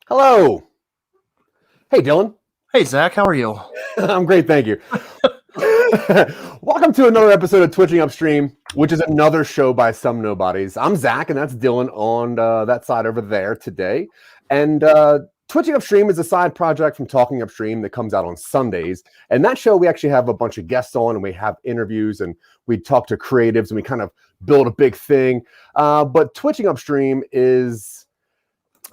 Hello. Hey, Dylan. Hey, Zach. How are you? I'm great, thank you. Welcome to another episode of Twitching UpStream, which is another show by Some Nobodies. I'm Zach, and that's Dylan on that side over there today. And Twitching UpStream is a side project from Talking UpStream that comes out on Sundays. And that show, we actually have a bunch of guests on, and we have interviews, and we talk to creatives, and we kind of build a big thing. But Twitching UpStream is...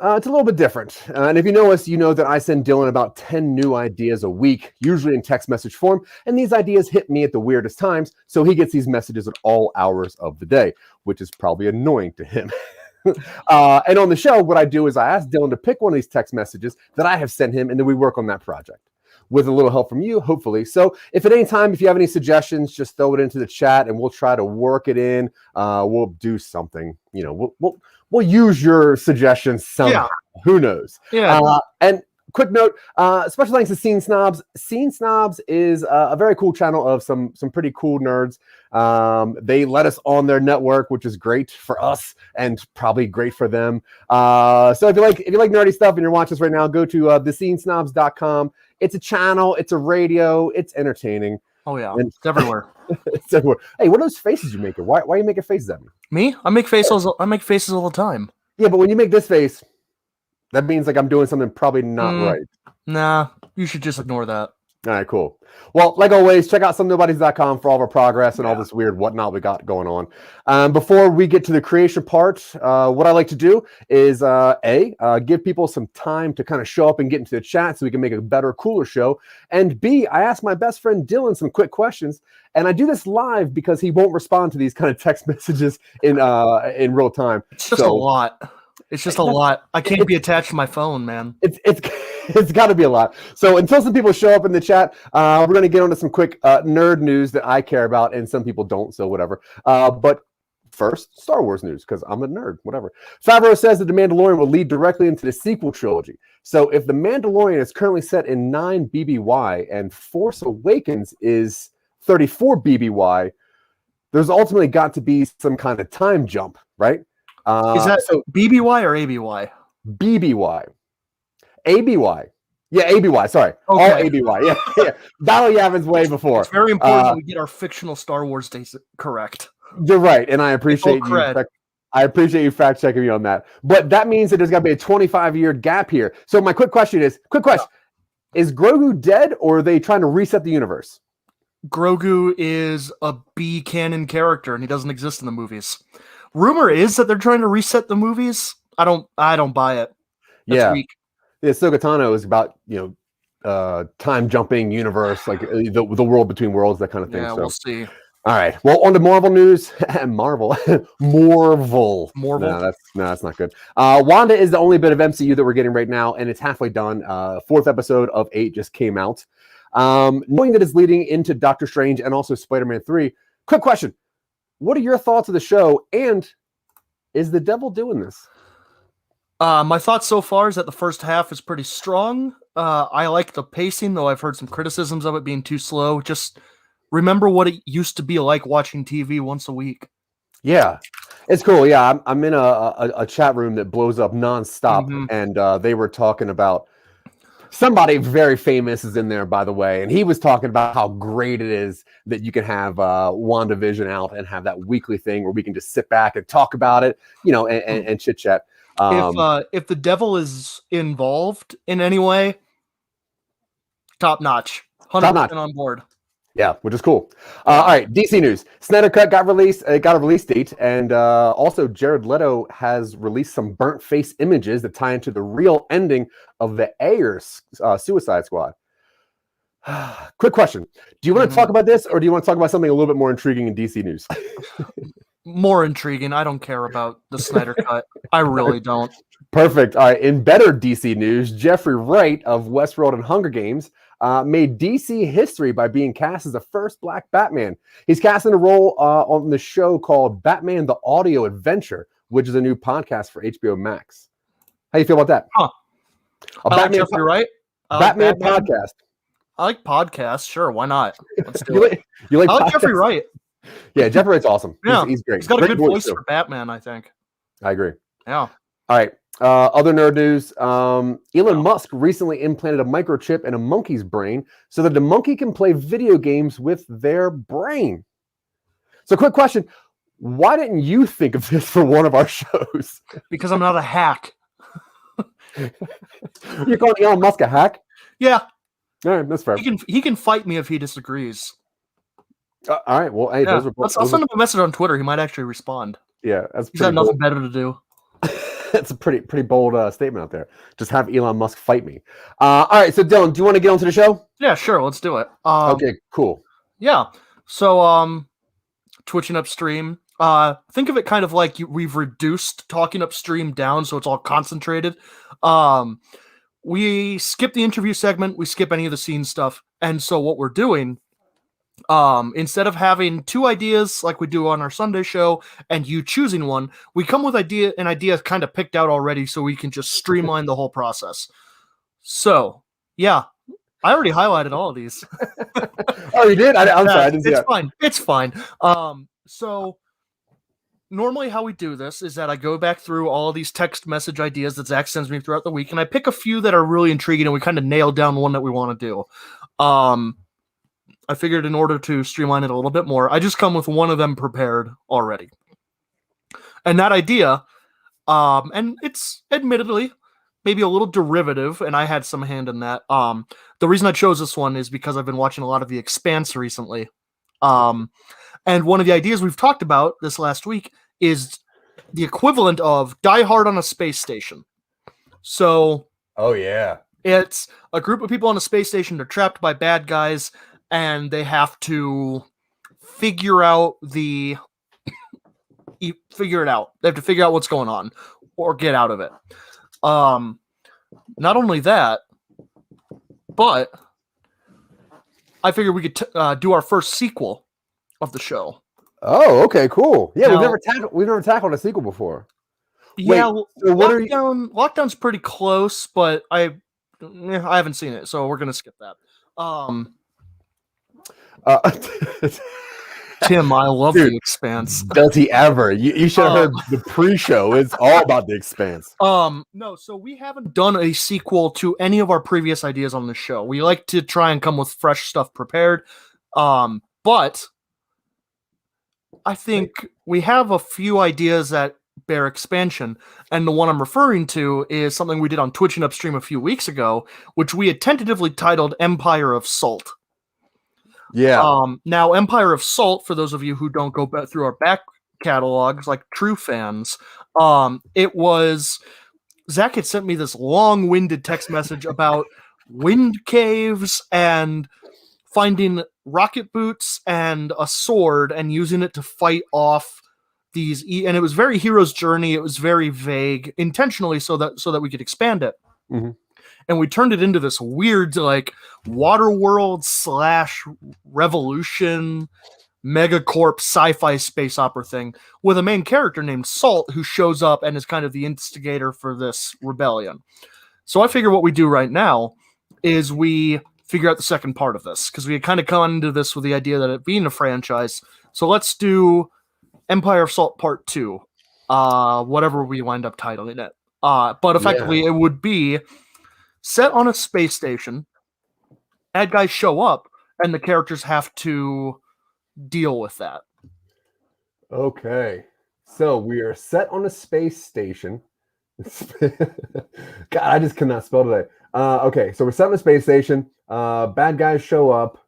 it's a little bit different. And if you know us, you know that I send Dylan about 10 new ideas a week, usually in text message form. And these ideas hit me at the weirdest times. So he gets these messages at all hours of the day, which is probably annoying to him. And on the show, what I do is I ask Dylan to pick one of these text messages that I have sent him, and then we work on that project with a little help from you, hopefully. So if at any time, if you have any suggestions, just throw it into the chat and we'll try to work it in. We'll do something, you know, we'll use your suggestions somehow. Yeah. Who knows? Yeah. And quick note, special thanks to Scene Snobs. Scene Snobs is a very cool channel of some pretty cool nerds. They let us on their network, which is great for us and probably great for them. So if you like nerdy stuff and you're watching this right now, go to thescenesnobs.com. It's a channel, it's a radio, it's entertaining. Oh yeah, and it's everywhere. It's everywhere. Hey, what are those faces you making? Why are you making faces at me? Me? I make faces all the time. Yeah, but when you make this face, that means like I'm doing something probably not right. Nah, you should just ignore that. All right, cool. Well, like always, check out somenobodies.com for all of our progress and all this weird whatnot we got going on. Before we get to the creation part, what I like to do is give people some time to kind of show up and get into the chat so we can make a better, cooler show. And B, I ask my best friend Dylan some quick questions. And I do this live because he won't respond to these kind of text messages in real time. It's just a lot. It's just a lot. I can't be attached to my phone, man. It's got to be a lot. So until some people show up in the chat, we're going to get on to some quick nerd news that I care about, and some people don't, so whatever. But first, Star Wars news, because I'm a nerd, whatever. Favreau says that The Mandalorian will lead directly into the sequel trilogy. So if The Mandalorian is currently set in 9 BBY and Force Awakens is 34 BBY, there's ultimately got to be some kind of time jump, right? Is that so BBY or ABY? BBY. ABY. Yeah, ABY, sorry. Okay. All ABY. Yeah. Battle Yavin's way before. It's very important that we get our fictional Star Wars dates correct. You're right, and I appreciate you. I appreciate you fact checking me on that. But that means that there's got to be a 25-year gap here. So my quick question is, is Grogu dead, or are they trying to reset the universe? Grogu is a B canon character, and he doesn't exist in the movies. Rumor is that they're trying to reset the movies. I don't buy it. That's weak. Yeah, Ahsoka Tano is about, time jumping universe, like the world between worlds, that kind of thing. Yeah, so we'll see. All right. Well, on to Marvel news. Marvel. No, that's not good. Wanda is the only bit of MCU that we're getting right now, and it's halfway done. 4th episode of 8 just came out. Knowing that it's leading into Doctor Strange and also Spider-Man 3, quick question. What are your thoughts of the show, and is the devil doing this? My thoughts so far is that the first half is pretty strong. I like the pacing, though I've heard some criticisms of it being too slow. Just remember what it used to be like watching TV once a week. Yeah, it's cool. Yeah, I'm in a chat room that blows up nonstop, and they were talking about somebody very famous is in there, by the way, and he was talking about how great it is that you can have WandaVision out and have that weekly thing where we can just sit back and talk about it, and chit chat. If the devil is involved in any way, top notch, 100% on board. Yeah, which is cool. All right, DC news. Snyder Cut got released. It got a release date, and also Jared Leto has released some burnt face images that tie into the real ending of the Ayers Suicide Squad. Quick question. Do you want to talk about this, or do you want to talk about something a little bit more intriguing in DC news? More intriguing. I don't care about the Snyder Cut. I really don't. Perfect. All right. In better DC news, Jeffrey Wright of Westworld and Hunger Games made DC history by being cast as the first Black Batman. He's cast in a role on the show called Batman: The Audio Adventure, which is a new podcast for HBO Max. How you feel about that? Huh. I like Jeffrey Wright. Batman podcast. I like podcasts. Sure, why not? Let's do it. You like I like Jeffrey Wright. Yeah, Jeffrey Wright's awesome. Yeah, he's great. He's got great a good voice for Batman, I think. I agree. Yeah. All right. Other nerd news. Elon Musk recently implanted a microchip in a monkey's brain so that the monkey can play video games with their brain. So, quick question. Why didn't you think of this for one of our shows? Because I'm not a hack. You're calling Elon Musk a hack? Yeah. All right, that's fair. He can fight me if he disagrees. All right. Well, hey, I'll send him a message on Twitter. He might actually respond. Yeah, he's got nothing better to do. That's a pretty bold statement out there. Just have Elon Musk fight me. All right. So, Dylan, do you want to get onto the show? Yeah, sure. Let's do it. Okay. Cool. Yeah. So, Twitching UpStream. Think of it kind of like we've reduced Talking UpStream down, so it's all concentrated. We skip the interview segment, we skip any of the scene stuff, and so what we're doing, instead of having two ideas like we do on our Sunday show and you choosing one, we come with an idea kind of picked out already, so we can just streamline the whole process. So, yeah. I already highlighted all of these. Oh, you did? I'm sorry. I didn't see it's that. Fine. It's fine. So normally how we do this is that I go back through all of these text message ideas that Zach sends me throughout the week, and I pick a few that are really intriguing, and we kind of nail down one that we want to do. I figured in order to streamline it a little bit more, I just come with one of them prepared already. And that idea, and it's admittedly maybe a little derivative, and I had some hand in that. The reason I chose this one is because I've been watching a lot of The Expanse recently. And one of the ideas we've talked about this last week is the equivalent of Die Hard on a space station. So, oh yeah, it's a group of people on a space station. They're trapped by bad guys, and they have to figure it out. They have to figure out what's going on or get out of it. Not only that, but I figured we could do our first sequel of the show. Oh, okay, cool. Yeah, we've never tackled a sequel before. Yeah, so Lockdown's pretty close, but I haven't seen it, so we're gonna skip that. Tim, I love The Expanse. Does he ever? You should have heard the pre-show. It's all about The Expanse. No, so we haven't done a sequel to any of our previous ideas on the show. We like to try and come with fresh stuff prepared. But I think we have a few ideas that bear expansion, and the one I'm referring to is something we did on Twitching UpStream a few weeks ago, which we had tentatively titled Empire of Salt. Yeah. Now, Empire of Salt, for those of you who don't go back through our back catalogs, like true fans, it was Zach had sent me this long-winded text message about wind caves and finding rocket boots and a sword and using it to fight off these. And it was very Hero's Journey. It was very vague, intentionally, so that we could expand it. Mm-hmm. And we turned it into this weird, like, Waterworld / Revolution megacorp sci-fi space opera thing with a main character named Salt who shows up and is kind of the instigator for this rebellion. So I figure what we do right now is we figure out the second part of this, because we had kind of come into this with the idea that it being a franchise. So let's do Empire of Salt Part 2, whatever we wind up titling it. But effectively, It would be set on a space station, bad guys show up, and the characters have to deal with that. Okay. So we are set on a space station. God, I just cannot spell today. Okay, so we're set on a space station. Bad guys show up.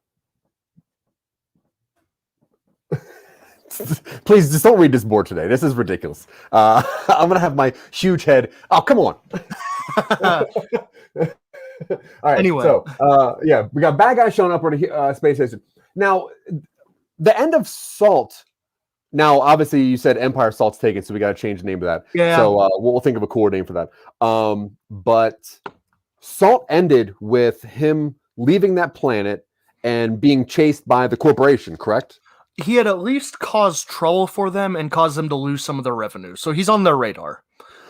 Please, just don't read this board today. This is ridiculous. I'm going to have my huge head. Oh, come on. All right. Anyway. So, yeah, we got bad guys showing up at a space station. Now, the end of Salt. Now, obviously, you said Empire Salt's taken, so we got to change the name of that. Yeah. So we'll think of a cooler name for that. But Salt ended with him leaving that planet and being chased by the corporation, correct? He had at least caused trouble for them and caused them to lose some of their revenue. So he's on their radar.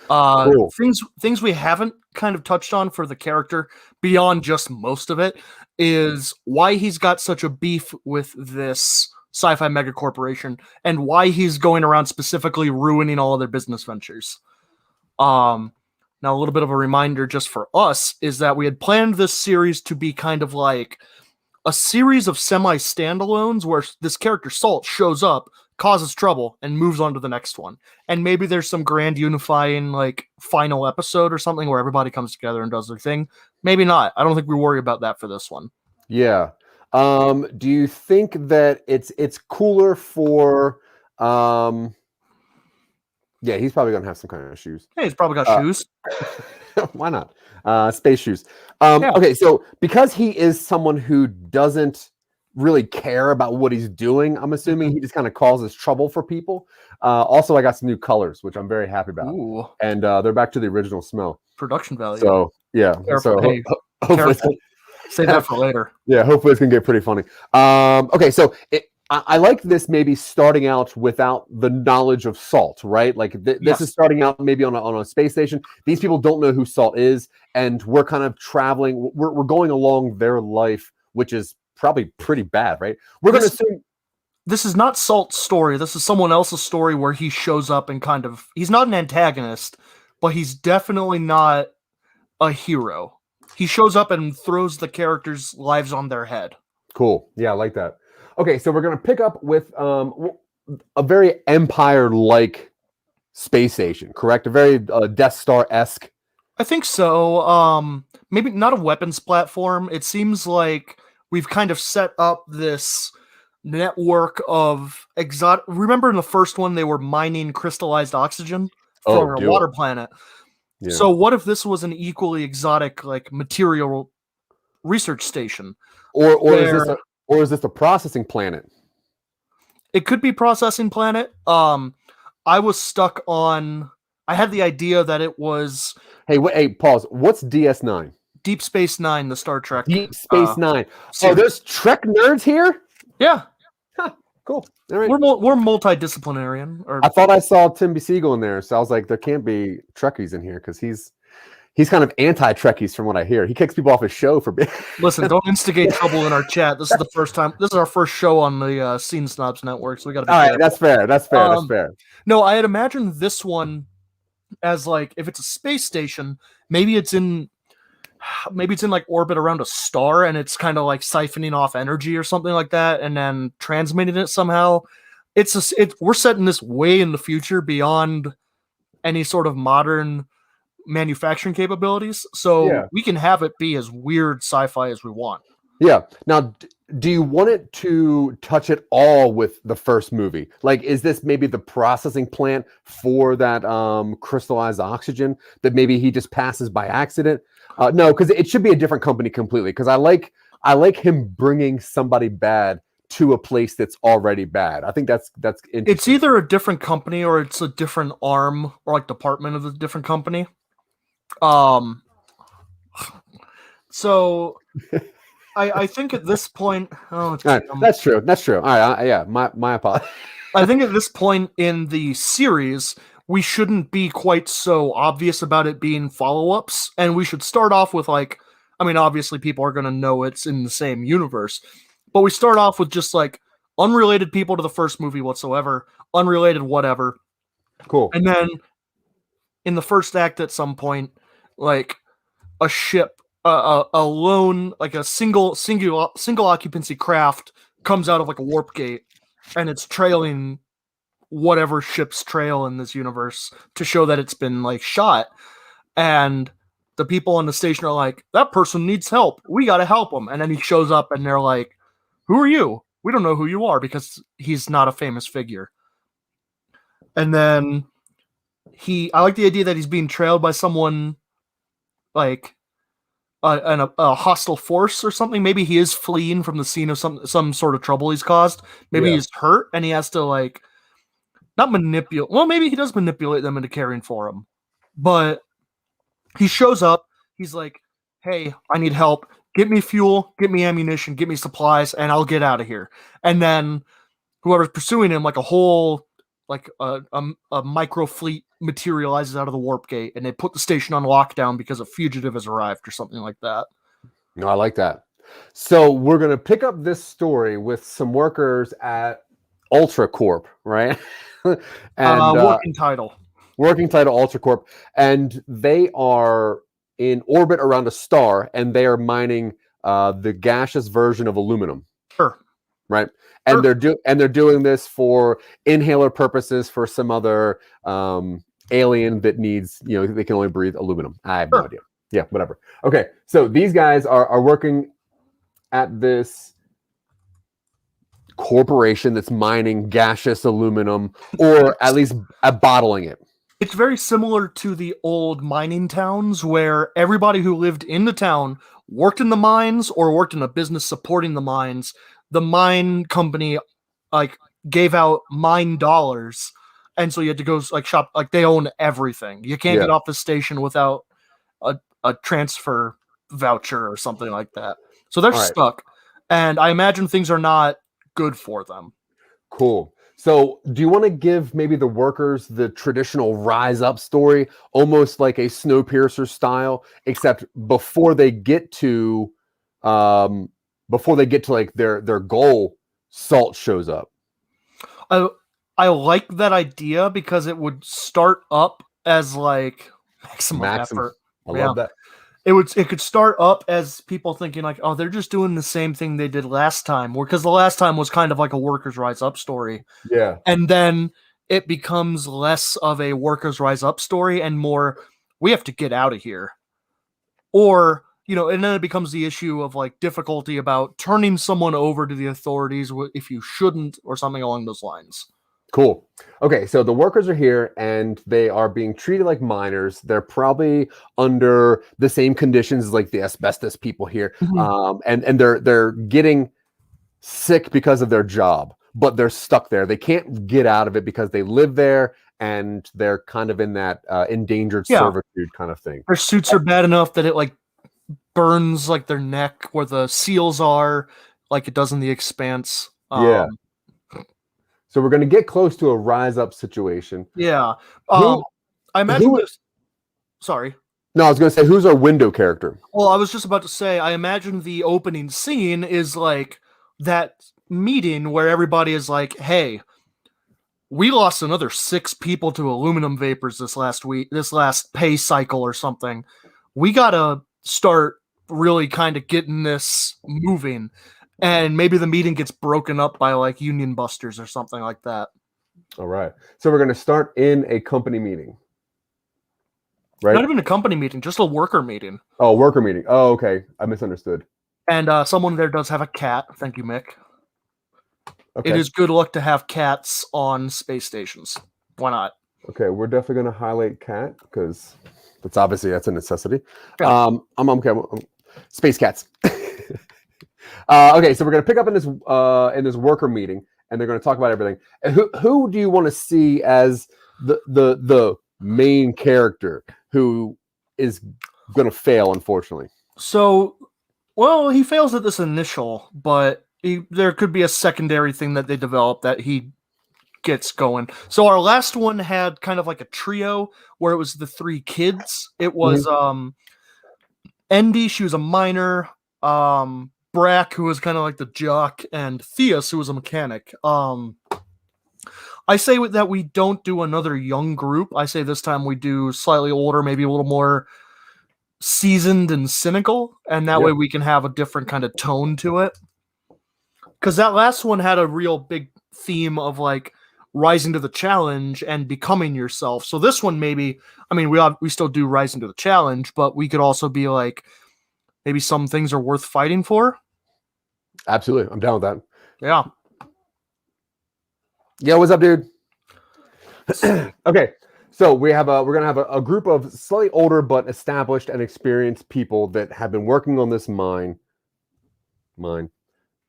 Cool. Things we haven't kind of touched on for the character beyond just most of it is why he's got such a beef with this sci-fi mega corporation and why he's going around specifically ruining all of their business ventures. Now a little bit of a reminder just for us is that we had planned this series to be kind of like a series of semi-standalones where this character Salt shows up, causes trouble, and moves on to the next one. And maybe there's some grand unifying like final episode or something where everybody comes together and does their thing. Maybe not. I don't think we worry about that for this one. Yeah. Do you think that it's cooler for yeah, he's probably gonna have some kind of shoes. Yeah, he's probably got shoes. Why not? Space shoes. Okay, so because he is someone who doesn't really care about what he's doing, I'm assuming he just kind of causes trouble for people. Also, I got some new colors, which I'm very happy about. Ooh. And they're back to the original smell. Production value. So yeah. Careful. So Hey, hopefully, save that for later. yeah, hopefully it's gonna get pretty funny. Okay, so I like this maybe starting out without the knowledge of Salt, right? Like this is starting out maybe on a space station. These people don't know who Salt is, and we're kind of traveling. We're going along their life, which is probably pretty bad, right? We're going to assume this is not Salt's story. This is someone else's story where he shows up and kind of he's not an antagonist, but he's definitely not a hero. He shows up and throws the characters' lives on their head. Cool. Yeah, I like that. Okay, so we're going to pick up with a very Empire-like space station, correct? A very Death Star-esque. I think so. Maybe not a weapons platform. It seems like we've kind of set up this network of exotic. Remember in the first one, they were mining crystallized oxygen for a water planet. Yeah. So what if this was an equally exotic, like material research station? Or is this a processing planet? It could be processing planet. I was stuck on. I had the idea that it was. Hey, pause. What's DS9? Deep Space Nine, the Star Trek. Deep Space Nine. Oh, there's Trek nerds here? Yeah. Huh, cool. All right. We're multidisciplinarian. I thought I saw Tim B. Siegel in there, so I was like, there can't be Trekkies in here because he's kind of anti-Trekkies from what I hear. He kicks people off his show for being. Listen, don't instigate trouble in our chat. This is the first time. This is our first show on the Scene Snobs Network, so we got to be all right, that's fair. That's fair. No, I had imagined this one as like if it's a space station, maybe it's in like orbit around a star, and it's kind of like siphoning off energy or something like that, and then transmitting it somehow. We're setting this way in the future beyond any sort of modern manufacturing capabilities, so we can have it be as weird sci-fi as we want. Yeah. Now, do you want it to touch it all with the first movie? Like, is this maybe the processing plant for that crystallized oxygen that maybe he just passes by accident? No, because it should be a different company completely. Because I like him bringing somebody bad to a place that's already bad. I think that's interesting. It's either a different company or it's a different arm or like department of a different company. So I think at this point, that's true. All right, my apologies. I think at this point in the series, we shouldn't be quite so obvious about it being follow-ups, and we should start off with like, I mean, obviously people are going to know it's in the same universe, but we start off with just like unrelated people to the first movie whatsoever, unrelated whatever. Cool. And then in the first act at some point, like a ship, a lone, like a single occupancy craft comes out of like a warp gate, and it's trailing whatever ship's trail in this universe to show that it's been like shot. And the people on the station are like, that person needs help. We got to help them. And then he shows up and they're like, who are you? We don't know who you are, because he's not a famous figure. And then I like the idea that he's being trailed by someone like a hostile force or something. Maybe he is fleeing from the scene of some sort of trouble he's caused. Maybe he's hurt and he has to like not manipulate. Well, maybe he does manipulate them into caring for him, but he shows up. He's like, "Hey, I need help. Get me fuel, get me ammunition, get me supplies, and I'll get out of here." And then whoever's pursuing him, like a whole, like a micro fleet materializes out of the warp gate, and they put the station on lockdown because a fugitive has arrived or something like that. No, I like that. So we're going to pick up this story with some workers at Ultra Corp, right? And working title Ultra Corp, and they are in orbit around a star, and they are mining the gaseous version of aluminum. Sure. Right. And they're doing this for inhaler purposes for some other alien that needs, they can only breathe aluminum. I have no idea. Yeah, whatever. Okay, so these guys are working at this corporation that's mining gaseous aluminum, or at least bottling it. It's very similar to the old mining towns where everybody who lived in the town worked in the mines or worked in a business supporting the mines. The mine company like gave out mine dollars, and so you had to go like shop, like they own everything. You can't get off the station without a transfer voucher or something like that. So they're stuck, and I imagine things are not good for them. Cool. So do you want to give maybe the workers the traditional rise up story, almost like a Snowpiercer style, except before they get to like their goal, Salt shows up? I like that idea because it would start up as like maximum effort. I love that. It could start up as people thinking like, oh, they're just doing the same thing they did last time, because the last time was kind of like a workers rise up story. Yeah. And then it becomes less of a workers rise up story and more, we have to get out of here. Or, and then it becomes the issue of like difficulty about turning someone over to the authorities if you shouldn't, or something along those lines. Cool. Okay, so the workers are here and they are being treated like miners. They're probably under the same conditions as like the asbestos people here. Mm-hmm. And they're getting sick because of their job, but they're stuck there. They can't get out of it because they live there and they're kind of in that endangered servitude kind of thing. Their suits are bad enough that it like burns like their neck where the seals are, like it does in The Expanse. Yeah. So we're going to get close to a rise up situation. Yeah. I imagine sorry. No, I was going to say, who's our window character? Well, I was just about to say, I imagine the opening scene is like that meeting where everybody is like, hey, we lost another 6 people to aluminum vapors this last pay cycle or something. We got to start really kind of getting this moving. And maybe the meeting gets broken up by like union busters or something like that. All right. So we're going to start in a company meeting. Right? Not even a company meeting, just a worker meeting. Oh, worker meeting. Oh, okay. I misunderstood. And someone there does have a cat. Thank you, Mick. Okay. It is good luck to have cats on space stations. Why not? Okay, we're definitely going to highlight cat because that's a necessity. Yeah. Space cats. Okay, so we're going to pick up in this worker meeting, and they're going to talk about everything. And who do you want to see as the main character who is going to fail, unfortunately? So, well, he fails at this initial, but there could be a secondary thing that they develop that he gets going. So our last one had kind of like a trio where it was the 3 kids. It was Endy, she was a miner, Brack, who was kind of like the jock, and Theus, who was a mechanic. I say that we don't do another young group. I say this time we do slightly older, maybe a little more seasoned and cynical, and that way we can have a different kind of tone to it. Because that last one had a real big theme of like rising to the challenge and becoming yourself. So this one maybe, I mean, we still do rising to the challenge, but we could also be like, maybe some things are worth fighting for. Absolutely. I'm down with that. Yeah. Yo, what's up, dude? Okay. So we're gonna have a group of slightly older but established and experienced people that have been working on this mine.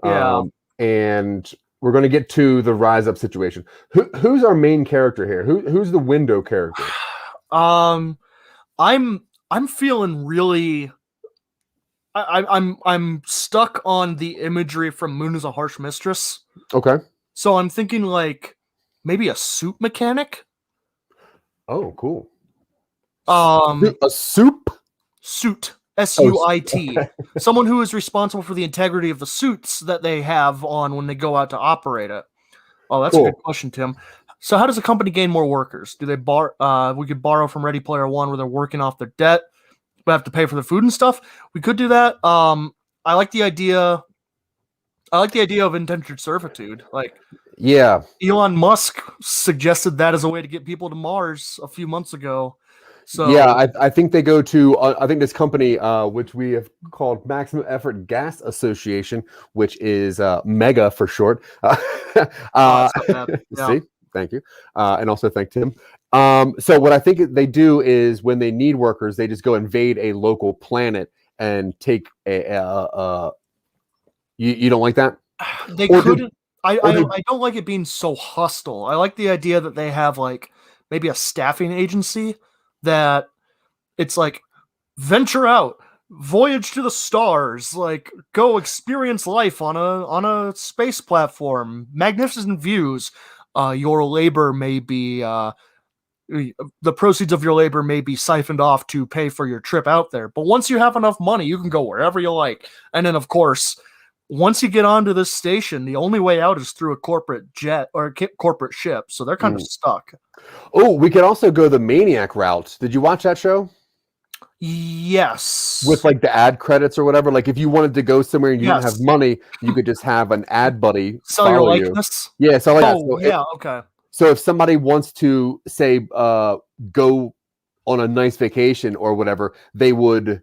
Yeah. And we're gonna get to the rise up situation. Who's our main character here? Who's the window character? I'm feeling really. I'm stuck on the imagery from Moon is a Harsh Mistress. Okay. So I'm thinking like maybe a soup mechanic. Oh, cool. A soup? Suit. S-U-I-T. Okay. Someone who is responsible for the integrity of the suits that they have on when they go out to operate it. Oh, that's cool. A good question, Tim. So how does a company gain more workers? Do they we could borrow from Ready Player One where they're working off their debt, but have to pay for the food and stuff? We could do that. I like the idea of indentured servitude. Like, yeah, Elon Musk suggested that as a way to get people to Mars a few months ago. So yeah, I think they go to I think this company, which we have called Maximum Effort Gas Association, which is MEGA for short. See, thank you, and also thank Tim. So what I think they do is when they need workers, they just go invade a local planet and take a. You don't like that? They couldn't. I don't like it being so hostile. I like the idea that they have like maybe a staffing agency that it's like venture out, voyage to the stars, like go experience life on a space platform, magnificent views. Your labor may be the proceeds of your labor may be siphoned off to pay for your trip out there. But once you have enough money, you can go wherever you like. And then, of course, once you get onto this station, the only way out is through a corporate jet or a corporate ship. So they're kind of stuck. Oh, we could also go the Maniac route. Did you watch that show? Yes. With like the ad credits or whatever. Like if you wanted to go somewhere and you didn't have money, you could just have an ad buddy sell your likeness. Yeah, so like okay. So if somebody wants to say go on a nice vacation or whatever, they would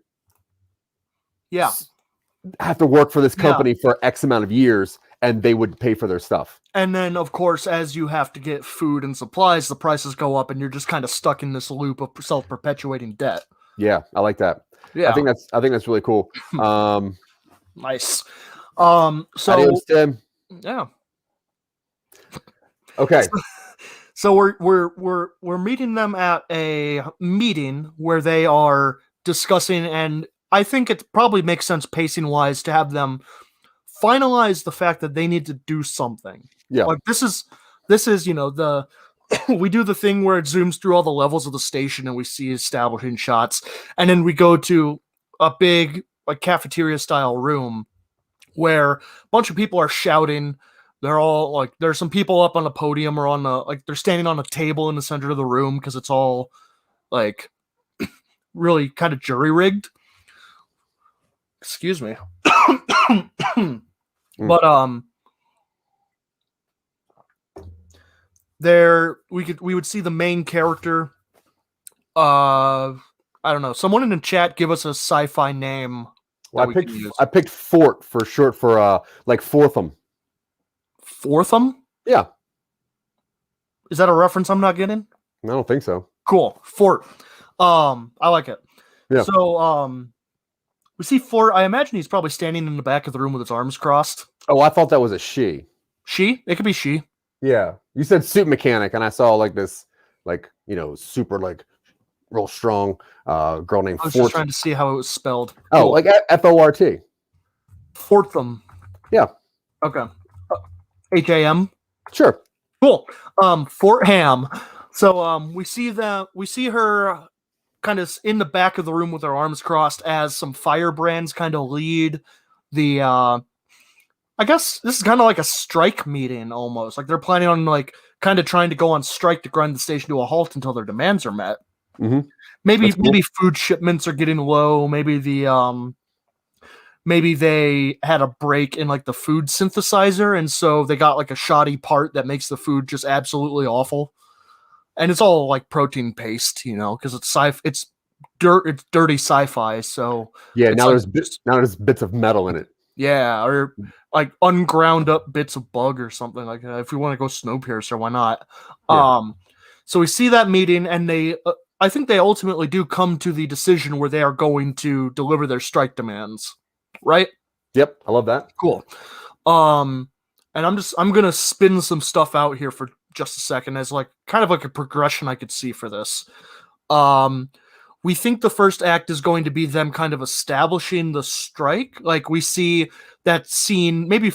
have to work for this company for X amount of years, and they would pay for their stuff. And then, of course, as you have to get food and supplies, the prices go up, and you're just kind of stuck in this loop of self-perpetuating debt. Yeah, I like that. Yeah, I think that's really cool. Nice. So adios, Tim. Yeah. Okay. So we're meeting them at a meeting where they are discussing, and I think it probably makes sense pacing wise to have them finalize the fact that they need to do something. Yeah. Like this is the we do the thing where it zooms through all the levels of the station and we see establishing shots, and then we go to a big like cafeteria style room where a bunch of people are shouting. They're all like, there's some people up on a podium or on they're standing on a table in the center of the room because it's all like really kind of jury rigged. Excuse me. But we would see the main character. I don't know. Someone in the chat give us a sci-fi name. Well, I picked Fort for short for like Fortham. Fortham? Yeah. Is that a reference I'm not getting? I don't think so. Cool. Fort. I like it. Yeah. So we see Fort. I imagine he's probably standing in the back of the room with his arms crossed. Oh, I thought that was a she. She? It could be she. Yeah. You said suit mechanic, and I saw like this, like, super like real strong girl named I was Fort. just trying to see how it was spelled. Oh, cool. Like F-O-R-T. Fortham. Yeah. Okay. H-A-M? Sure. Cool. Fort Ham. So we see her kind of in the back of the room with her arms crossed as some firebrands kind of lead the I guess this is kind of like a strike meeting almost. Like they're planning on like kind of trying to go on strike to grind the station to a halt until their demands are met. Mm-hmm. Maybe food shipments are getting low. Maybe maybe they had a break in like the food synthesizer, and so they got like a shoddy part that makes the food just absolutely awful. And it's all like protein paste, because it's dirty sci-fi. So yeah, now there's bits of metal in it. Yeah, or like unground up bits of bug or something like that. If you want to go Snowpiercer, why not? Yeah. So we see that meeting, and they, I think they ultimately do come to the decision where they are going to deliver their strike demands, right? Yep, I love that. Cool. And I'm gonna spin some stuff out here for just a second as like kind of like a progression I could see for this. We think the first act is going to be them kind of establishing the strike. Like we see that scene, maybe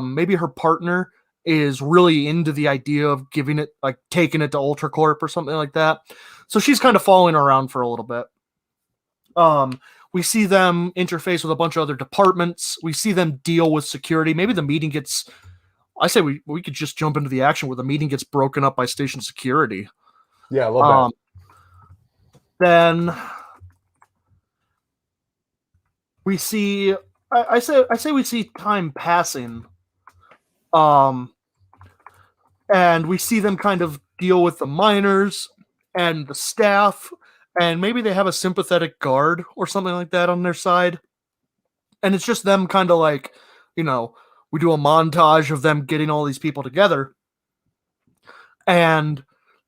maybe her partner is really into the idea of giving it, like taking it to UltraCorp or something like that. So she's kind of following around for a little bit. We see them interface with a bunch of other departments. We see them deal with security. Maybe the meeting gets, I say we could just jump into the action where the meeting gets broken up by station security. Yeah, I love that. Then we see, I say we see time passing. And we see them kind of deal with the miners and the staff, and maybe they have a sympathetic guard or something like that on their side. And it's just them kind of like, we do a montage of them getting all these people together. And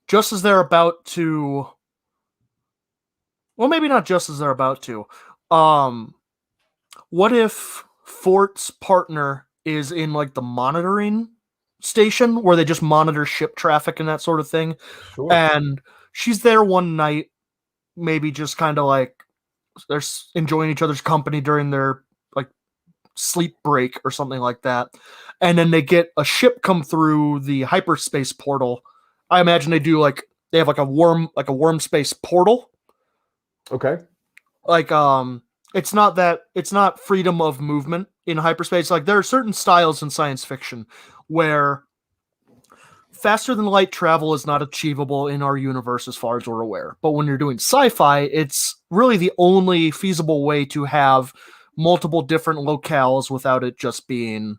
just as they're about to, well, maybe not just as they're about to, what if Fort's partner is in like the monitoring station where they just monitor ship traffic and that sort of thing? Sure. And she's there one night, maybe just kind of like they're enjoying each other's company during their like sleep break or something like that. And then they get a ship come through the hyperspace portal. I imagine they have like a worm space portal. Okay. Like it's not freedom of movement in hyperspace. Like there are certain styles in science fiction where faster than light travel is not achievable in our universe as far as we're aware. But when you're doing sci-fi, it's really the only feasible way to have multiple different locales without it just being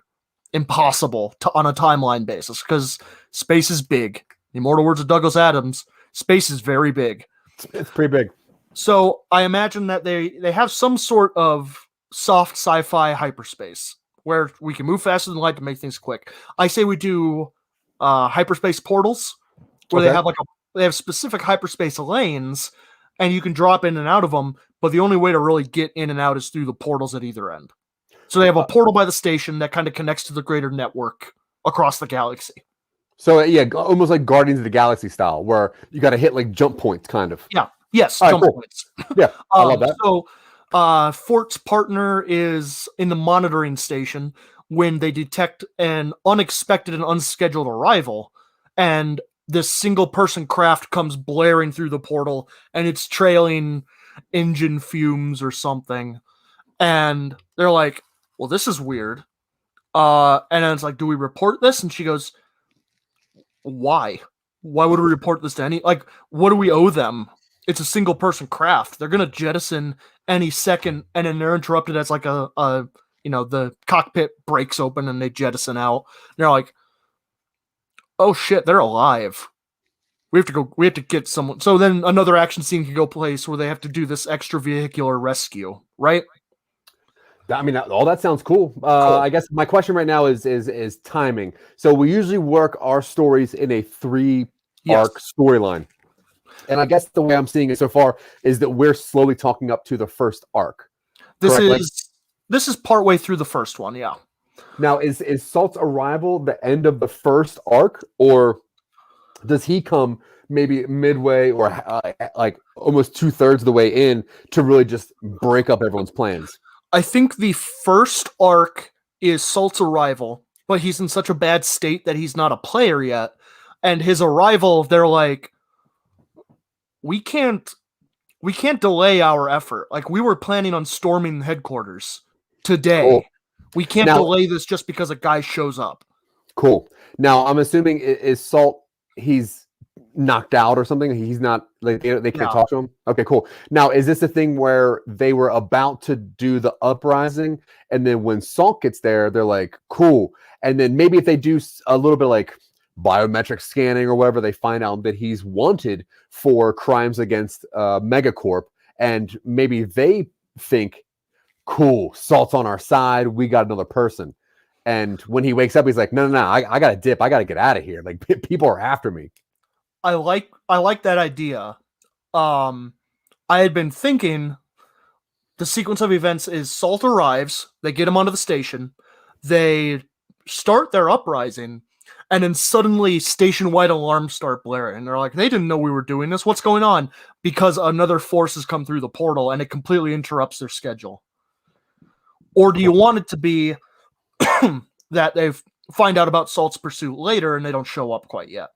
impossible on a timeline basis, because space is big. The immortal words of Douglas Adams, space is very big. It's pretty big. So I imagine that they have some sort of soft sci-fi hyperspace where we can move faster than light to make things quick. I say we do hyperspace portals where they have specific hyperspace lanes, and you can drop in and out of them, but the only way to really get in and out is through the portals at either end. So they have a portal by the station that kind of connects to the greater network across the galaxy. So yeah, almost like Guardians of the Galaxy style, where you got to hit like jump points, kind of. Yeah. Yes. Jump points. Yeah, I love that. So Fort's partner is in the monitoring station when they detect an unexpected and unscheduled arrival, and this single person craft comes blaring through the portal, and it's trailing engine fumes or something. And they're like, well, this is weird. And then it's like, do we report this? And she goes, why? Why would we report this to any, like, what do we owe them? It's a single person craft. They're going to jettison any second, and then they're interrupted as like the cockpit breaks open and they jettison out. And they're like, oh shit, they're alive. We have to get someone. So then another action scene can go place where they have to do this extravehicular rescue, right? I mean, all that sounds cool. Cool. I guess my question right now is timing. So we usually work our stories in a 3-arc storyline. And I guess the way I'm seeing it so far is that we're slowly talking up to the first arc. This is partway through the first one, yeah. Now, is Salt's arrival the end of the first arc, or does he come maybe midway or like almost 2/3 of the way in to really just break up everyone's plans? I think the first arc is Salt's arrival, but he's in such a bad state that he's not a player yet. And his arrival, they're like, we can't delay our effort. Like, we were planning on storming headquarters today. Cool. We can't delay this just because a guy shows up. Cool. Now, I'm assuming is Salt, he's knocked out or something? He's not, like, they can't talk to him? Okay, cool. Now, is this a thing where they were about to do the uprising, and then when Salt gets there, they're like, cool. And then maybe if they do a little bit like biometric scanning or whatever, they find out that he's wanted for crimes against Megacorp, and maybe they think, cool, Salt's on our side, we got another person. And when he wakes up, he's like, no, I gotta dip, I gotta get out of here, like people are after me. I like that idea. I had been thinking the sequence of events is Salt arrives, they get him onto the station, they start their uprising, and then suddenly station-wide alarms start blaring. They're like, they didn't know we were doing this. What's going on? Because another force has come through the portal and it completely interrupts their schedule. Or do you want it to be that they find out about Salt's pursuit later and they don't show up quite yet?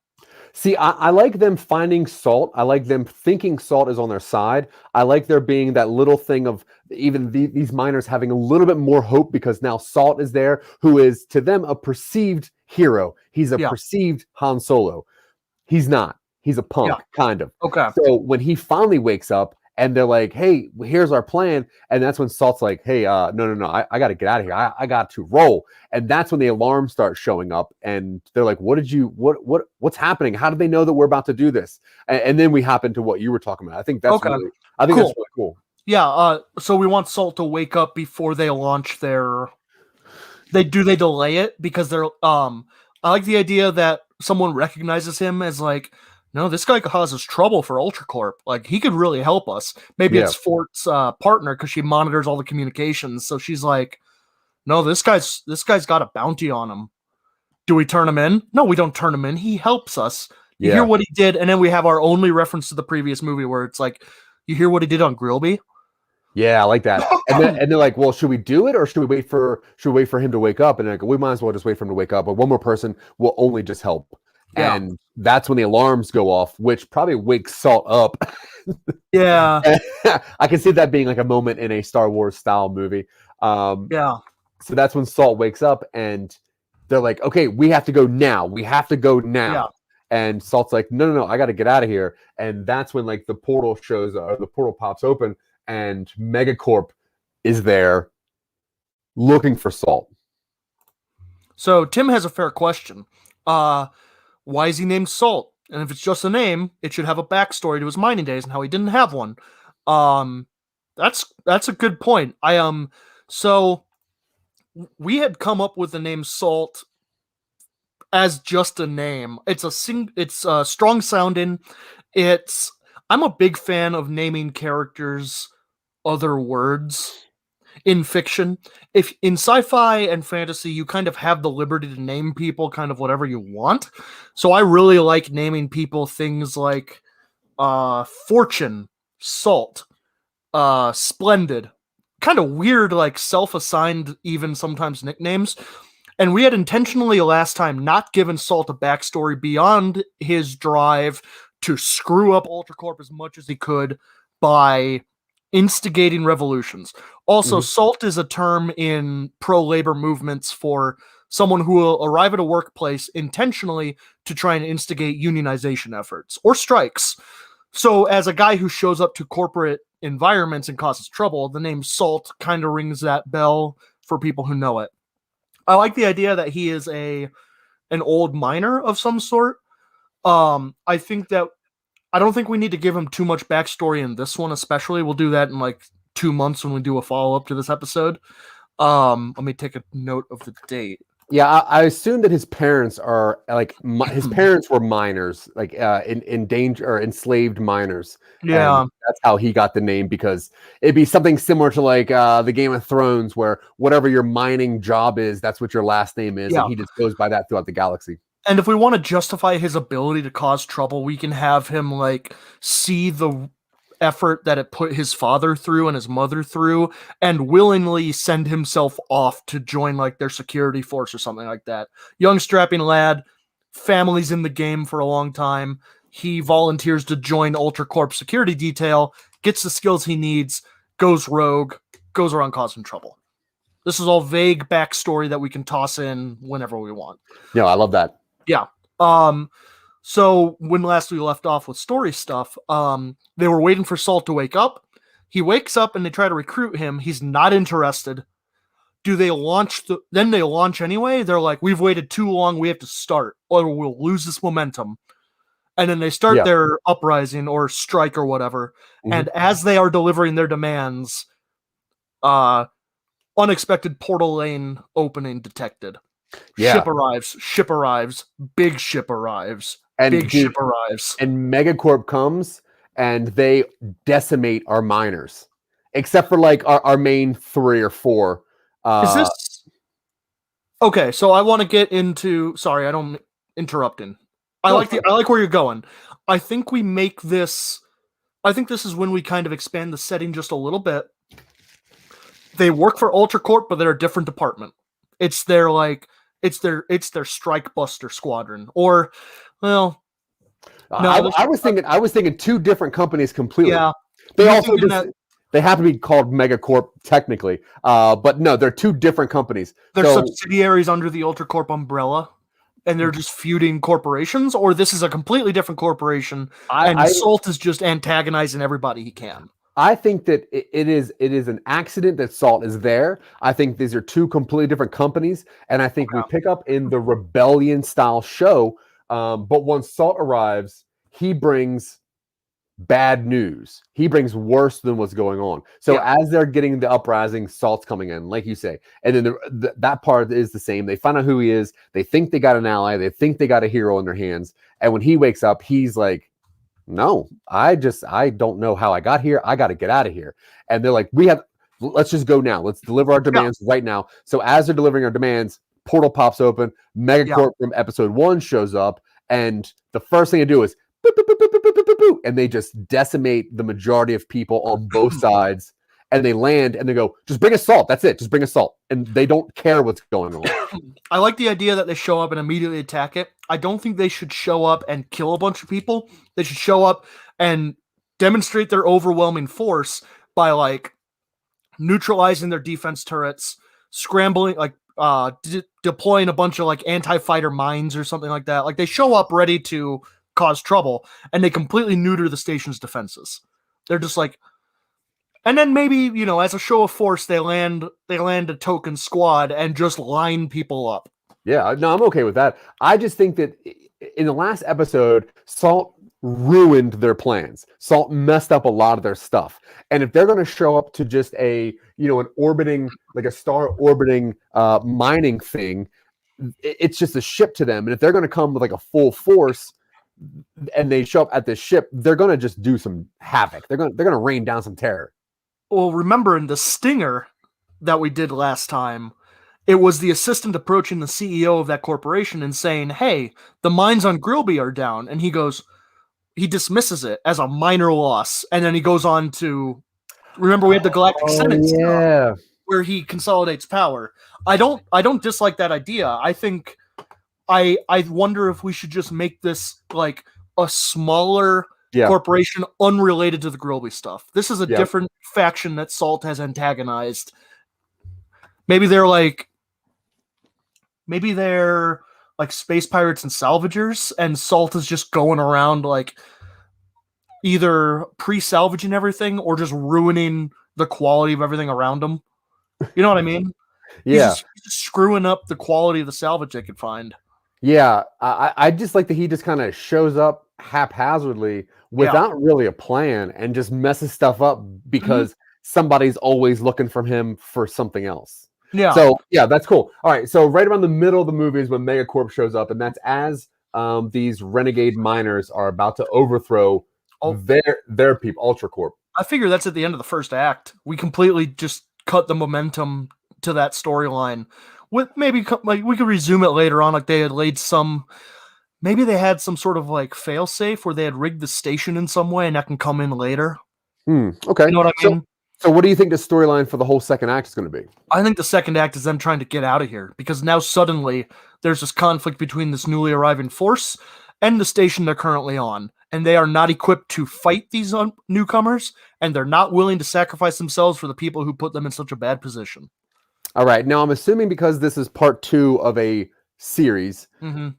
See, I like them finding Salt. I like them thinking Salt is on their side. I like there being that little thing of even these miners having a little bit more hope because now Salt is there, who is to them a perceived hero. He's a perceived Han Solo. He's not. He's a punk, kind of. Okay. So when he finally wakes up and they're like, hey, here's our plan. And that's when Salt's like, hey, no, I got to get out of here. I got to roll. And that's when the alarms start showing up. And they're like, what's happening? How did they know that we're about to do this? And then we hop into what you were talking about. I think that's cool. That's really cool. Yeah. So we want Salt to wake up before they launch their. They delay it because they're. I like the idea that someone recognizes him as like, no, this guy causes trouble for UltraCorp. Like, he could really help us. Maybe it's Fort's partner because she monitors all the communications. So she's like, no, this guy's got a bounty on him. Do we turn him in? No, we don't turn him in. He helps us. You hear what he did, and then we have our only reference to the previous movie where it's like, you hear what he did on Grillby? Yeah, I like that. And they're like, well, should we do it or should we wait for him to wake up? And they're like, we might as well just wait for him to wake up. But one more person will only just help. Yeah. And that's when the alarms go off, which probably wakes Salt up. Yeah. I can see that being like a moment in a Star Wars style movie. Yeah. So that's when Salt wakes up and they're like, okay, we have to go now. Yeah. And Salt's like, no, I got to get out of here. And that's when like the portal pops open and Megacorp is there looking for Salt. So Tim has a fair question. Why is he named Salt? And if it's just a name, it should have a backstory to his mining days and how he didn't have one. That's a good point. So we had come up with the name Salt as just a name. It's strong sounding. I'm a big fan of naming characters other words in fiction. If in sci-fi and fantasy, you kind of have the liberty to name people kind of whatever you want. So I really like naming people things like Fortune, Salt, Splendid, kind of weird, like self-assigned, even sometimes nicknames. And we had intentionally last time not given Salt a backstory beyond his drive to screw up UltraCorp as much as he could by instigating revolutions. Also, Salt is a term in pro-labor movements for someone who will arrive at a workplace intentionally to try and instigate unionization efforts or strikes. So as a guy who shows up to corporate environments and causes trouble, the name Salt kind of rings that bell for people who know it. I like the idea that he is an old miner of some sort. I don't think we need to give him too much backstory in this one, especially. We'll do that in like 2 months when we do a follow-up to this episode. Let me take a note of the date. Yeah, I assume that his parents are like his parents were miners, like in danger or enslaved miners. Yeah, and that's how he got the name, because it'd be something similar to like the Game of Thrones, where whatever your mining job is, that's what your last name is, and he just goes by that throughout the galaxy. And if we want to justify his ability to cause trouble, we can have him like see the effort that it put his father through and his mother through and willingly send himself off to join like their security force or something like that. Young strapping lad, family's in the game for a long time. He volunteers to join UltraCorp security detail, gets the skills he needs, goes rogue, goes around causing trouble. This is all vague backstory that we can toss in whenever we want. Yeah, I love that. Yeah. So when last we left off with story stuff, they were waiting for Salt to wake up. He wakes up and they try to recruit him. He's not interested. Do they launch? Then they launch anyway. They're like, we've waited too long. We have to start or we'll lose this momentum. And then they start their uprising or strike or whatever. And as they are delivering their demands, unexpected portal lane opening detected. Ship arrives, big ship arrives, And big ship arrives. And Megacorp comes and they decimate our miners, except for like our main 3 or 4. Is this okay? So I want to get into. Sorry, I don't interrupting. I like where you're going. I think we make this. I think this is when we kind of expand the setting just a little bit. They work for UltraCorp, but they're a different department. It's their Strike Buster Squadron, or well. No, I was thinking 2 different companies completely. Yeah, they also they have to be called Megacorp technically, but no, they're 2 different companies. They're subsidiaries under the UltraCorp umbrella, and they're just feuding corporations. Or this is a completely different corporation, and Salt is just antagonizing everybody he can. I think that it is an accident that Salt is there. I think these are 2 completely different companies, and I think we pick up in the rebellion style show. But once Salt arrives, he brings bad news. He brings worse than what's going on. So as they're getting the uprising, Salt's coming in, like you say, and then that part is the same. They find out who he is. They think they got an ally. They think they got a hero in their hands. And when he wakes up, he's like, "No, I don't know how I got here. I got to get out of here." And they're like, let's just go now. Let's deliver our demands right now. So as they're delivering our demands, portal pops open. Megacorp from episode 1 shows up, and the first thing they do is boop, boop, boop, boop, boop, boop, boop, boop, and they just decimate the majority of people on both sides. And they land and they go, "Just bring us Salt. That's it. Just bring us Salt." And they don't care what's going on. I like the idea that they show up and immediately attack it. I don't think they should show up and kill a bunch of people. They should show up and demonstrate their overwhelming force by like neutralizing their defense turrets, scrambling, like deploying a bunch of like anti-fighter mines or something like that. Like they show up ready to cause trouble, and they completely neuter the station's defenses. They're just like, and then maybe, as a show of force, they land a token squad and just line people up. Yeah, no, I'm okay with that. I just think that in the last episode, Salt ruined their plans. Salt messed up a lot of their stuff. And if they're going to show up to just an orbiting, like a star orbiting mining thing, it's just a ship to them. And if they're going to come with like a full force and they show up at this ship, they're going to just do some havoc. They're going to rain down some terror. Well, remember in the stinger that we did last time, it was the assistant approaching the CEO of that corporation and saying, "Hey, the mines on Grilby are down." And he dismisses it as a minor loss. And then he goes on to, remember we had the Galactic Senate stuff where he consolidates power. I don't dislike that idea. I think I wonder if we should just make this like a smaller corporation unrelated to the Grilby stuff. This is a different faction that Salt has antagonized. Maybe they're like space pirates and salvagers, and Salt is just going around like either pre-salvaging everything or just ruining the quality of everything around them. You know what I mean? Yeah. He's just screwing up the quality of the salvage they could find. Yeah. I just like that he just kind of shows up haphazardly without really a plan and just messes stuff up because somebody's always looking for him for something else. Yeah. So that's cool. All right. So right around the middle of the movie is when Megacorp shows up, and that's as these renegade miners are about to overthrow their people, UltraCorp. I figure that's at the end of the first act. We completely just cut the momentum to that storyline. With maybe like we could resume it later on, like they had laid maybe they had some sort of like fail-safe where they had rigged the station in some way, and that can come in later. Okay. You know what I mean? So what do you think the storyline for the whole second act is going to be? I think the second act is them trying to get out of here, because now suddenly there's this conflict between this newly arriving force and the station they're currently on, and they are not equipped to fight these newcomers, and they're not willing to sacrifice themselves for the people who put them in such a bad position. All right. Now I'm assuming because this is part 2 of a series,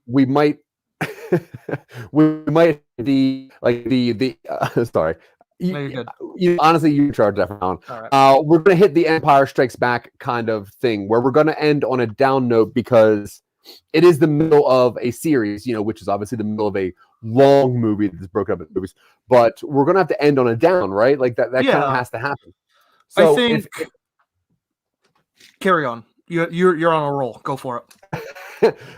we might be like the sorry. Honestly, you charge that round. Right. We're going to hit the Empire Strikes Back kind of thing, where we're going to end on a down note because it is the middle of a series, which is obviously the middle of a long movie that's broken up into movies. But we're going to have to end on a down, right? Like that kind of has to happen. So I think. Carry on. You're on a roll. Go for it.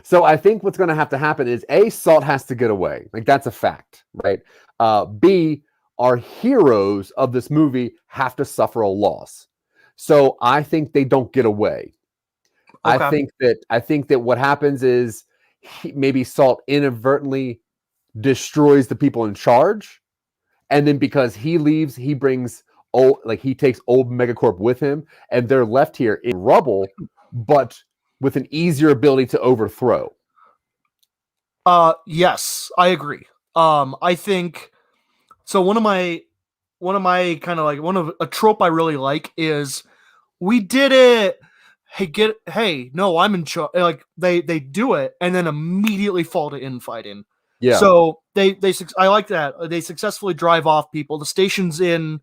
So I think what's going to have to happen is Salt has to get away. Like that's a fact, right? B, our heroes of this movie have to suffer a loss. So I think they don't get away. Okay. I think that what happens is maybe Salt inadvertently destroys the people in charge, and then because he leaves, he brings he takes old Megacorp with him, and they're left here in rubble, but with an easier ability to overthrow. Yes, I agree. I think so. One of my kind of like a trope I really like is we did it. Hey, no, I'm in charge. Like they do it and then immediately fall to infighting. Yeah. So I like that. They successfully drive off people. The station's in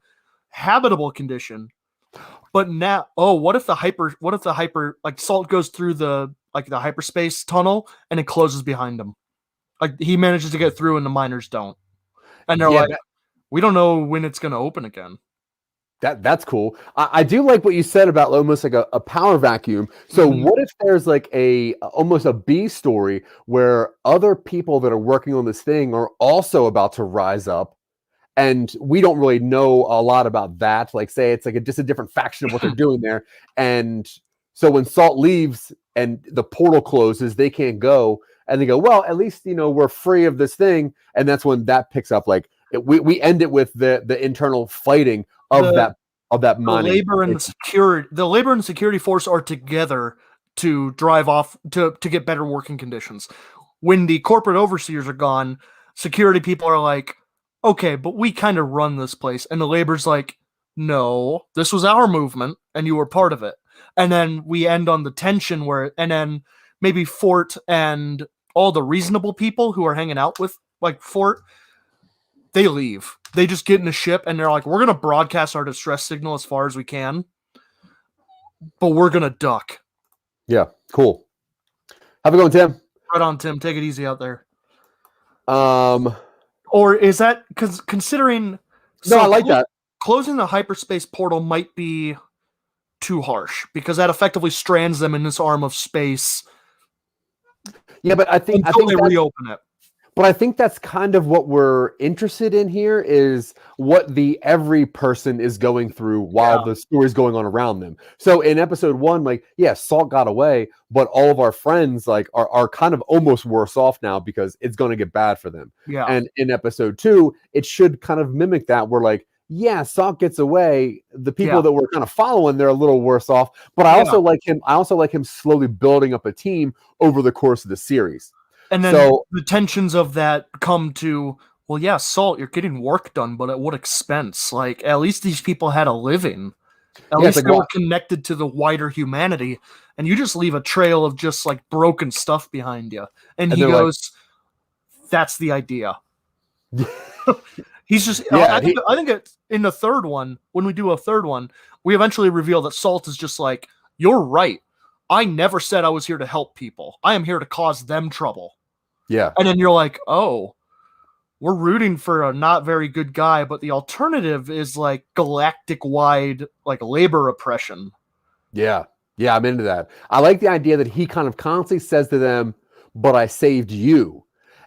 habitable condition. But now, what if the hyper like Salt goes through the hyperspace tunnel and it closes behind him? Like he manages to get through and the miners don't. And they're like, we don't know when it's going to open again. That's cool. I do like what you said about almost like a power vacuum. So what if there's like almost a B story where other people that are working on this thing are also about to rise up, and we don't really know a lot about that. Like say it's like just a different faction of what they're doing there. And so when Salt leaves and the portal closes, they can't go, and they go, well, at least we're free of this thing. And that's when that picks up. Like we end it with the internal fighting of that mining. The labor and the security force are together to drive off to get better working conditions. When the corporate overseers are gone, security people are like, okay, but we kind of run this place. And the labor's like, no, this was our movement and you were part of it. And then we end on the tension and then maybe Fort and all the reasonable people who are hanging out with like Fort, they leave. They just get in a ship and they're like, we're going to broadcast our distress signal as far as we can, but we're going to duck. Yeah, cool. How's it going, Tim? Right on, Tim. Take it easy out there. Or is that considering... No, I like that. Closing the hyperspace portal might be too harsh because that effectively strands them in this arm of space. Yeah, but I think they reopen it. But I think that's kind of what we're interested in here is what every person is going through while the story's going on around them. So in episode 1, like, Salt got away, but all of our friends like are kind of almost worse off now because it's going to get bad for them. Yeah. And in episode 2, it should kind of mimic that. We're like, Salt gets away. The people that we're kind of following, they're a little worse off. But I also like him. I also like him slowly building up a team over the course of the series. And then the tensions of that come to, well, Salt, you're getting work done, but at what expense? Like, at least these people had a living. At least they were connected to the wider humanity. And you just leave a trail of just, like, broken stuff behind you. And he goes, that's the idea. He's just... I think in the third one, when we do a third one, we eventually reveal that Salt is just like, you're right. I never said I was here to help people. I am here to cause them trouble. Yeah. And then you're like, oh, we're rooting for a not very good guy, but the alternative is like galactic-wide like labor oppression. Yeah. Yeah, I'm into that. I like the idea that he kind of constantly says to them, but I saved you.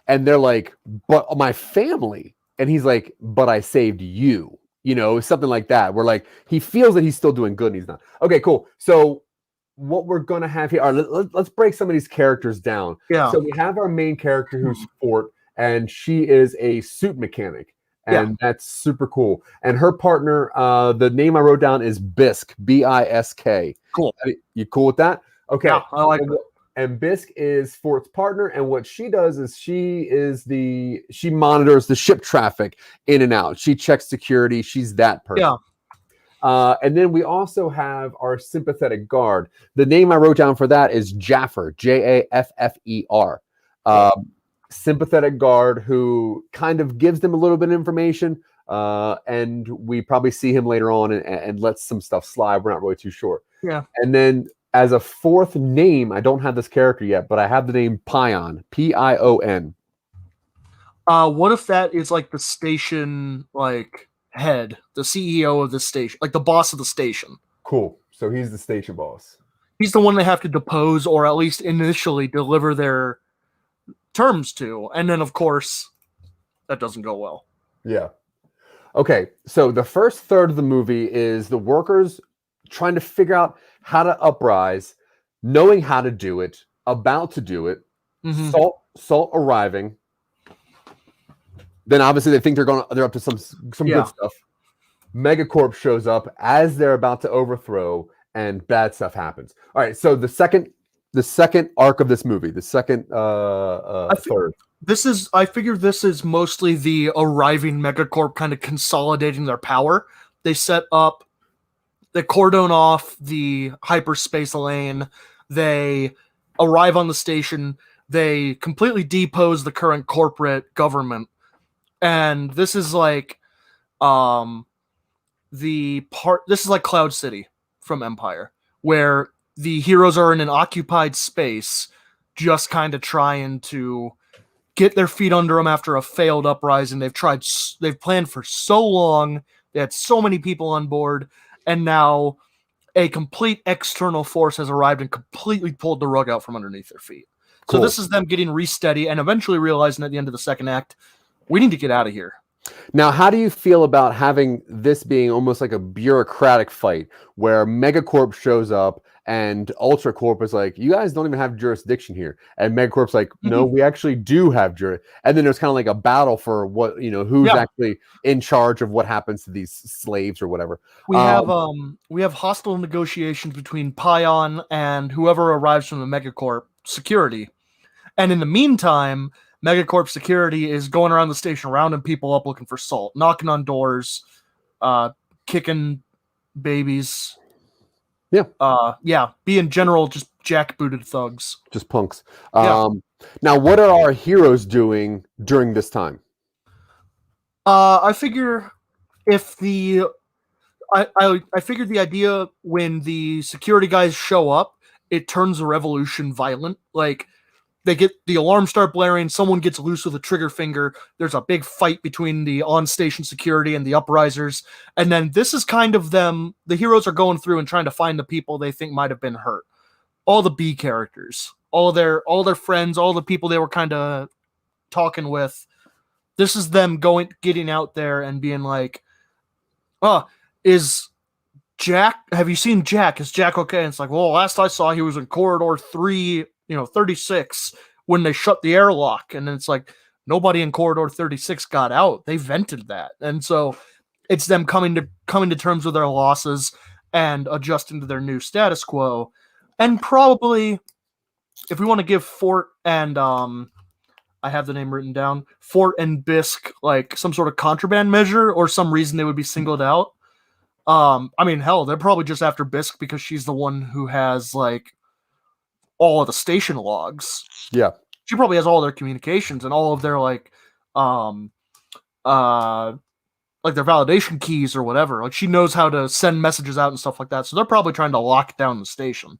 And they're like, but my family. And he's like, but I saved you. Something like that. Where like he feels that he's still doing good and he's not. Okay, cool. So what we're going to have here, let's break some of these characters down. Yeah. So we have our main character who's Fort, and she is a suit mechanic, and that's super cool. And her partner, the name I wrote down is Bisk, B-I-S-K. Cool. You cool with that? Okay. Yeah, I like that. And Bisk is Fort's partner, and what she does is she monitors the ship traffic in and out. She checks security. She's that person. Yeah. And then we also have our sympathetic guard. The name I wrote down for that is Jaffer, Jaffer. Sympathetic guard who kind of gives them a little bit of information. And we probably see him later on and lets some stuff slide. We're not really too sure. Yeah. And then as a fourth name, I don't have this character yet, but I have the name Pion, P-I-O-N. What if that is like the station, like head, the CEO of the station, like the boss of the station? Cool. So he's the station boss. He's the one they have to depose, or at least initially deliver their terms to. And then, of course, that doesn't go well. Yeah. Okay, so the first third of the movie is the workers trying to figure out how to uprise, knowing how to do it, about to do it, Salt arriving. Then obviously they think they're up to some good stuff. Megacorp shows up as they're about to overthrow, and bad stuff happens. All right, so the second arc of this movie, the second third. I figure this is mostly the arriving Megacorp kind of consolidating their power. They set up, they cordon off the hyperspace lane. They arrive on the station. They completely depose the current corporate government. And this is like this is like Cloud City from Empire, where the heroes are in an occupied space just kind of trying to get their feet under them after a failed uprising. They've planned for so long. They had so many people on board, and now a complete external force has arrived and completely pulled the rug out from underneath their feet. Cool. So this is them getting re-steady and eventually realizing at the end of the second act, we need to get out of here. Now, how do you feel about having this being almost like a bureaucratic fight where Megacorp shows up and UltraCorp is like, you guys don't even have jurisdiction here. And Megacorp's like, no, we actually do have jurisdiction. And then there's kind of like a battle for who's actually in charge of what happens to these slaves or whatever. We have hostile negotiations between Pion and whoever arrives from the Megacorp security. And in the meantime, Megacorp security is going around the station, rounding people up looking for Salt, knocking on doors, kicking babies. Being general, just jackbooted thugs. Just punks. Now, what are our heroes doing during this time? I figure I figured the idea when the security guys show up, it turns the revolution violent. Like, they get the alarm start blaring, someone gets loose with a trigger finger, there's a big fight between the on-station security and the uprisers, and then this is kind of them, the heroes are going through and trying to find the people they think might have been hurt. All the B characters, all their friends, all the people they were kind of talking with. This is them getting out there and being like, is Jack, have you seen Jack? Is Jack okay? And it's like, well, last I saw he was in corridor 36 when they shut the airlock. And then it's like, nobody in corridor 36 got out. They vented that. And so it's them coming to terms with their losses and adjusting to their new status quo. And probably, if we want to give Fort and I have the name written down, Fort and Bisk like some sort of contraband measure or some reason they would be singled out. Hell, they're probably just after Bisk because she's the one who has like all of the station logs. Yeah. She probably has all their communications and all of their like their validation keys or whatever. Like, she knows how to send messages out and stuff like that. So they're probably trying to lock down the station.